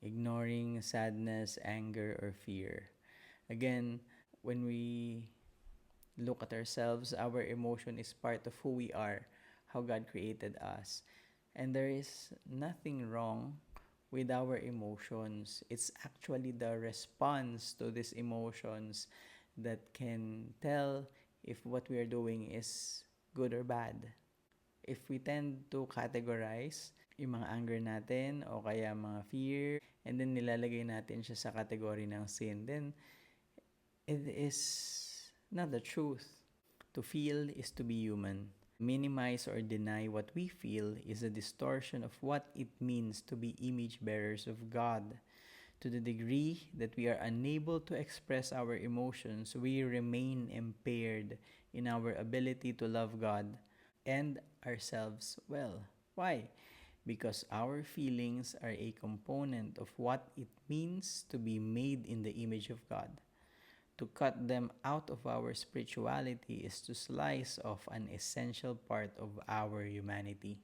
ignoring sadness, anger, or fear. Again, when we look at ourselves, our emotion is part of who we are, how God created us. And there is nothing wrong with our emotions. It's actually the response to these emotions that can tell if what we are doing is good or bad. If we tend to categorize yung mga anger natin o kaya mga fear, and then nilalagay natin siya sa category ng sin, then it is not the truth. To feel is to be human. Minimize or deny what we feel is a distortion of what it means to be image bearers of God. To the degree that we are unable to express our emotions, we remain impaired in our ability to love God and ourselves well. Why? Because our feelings are a component of what it means to be made in the image of God. To cut them out of our spirituality is to slice off an essential part of our humanity.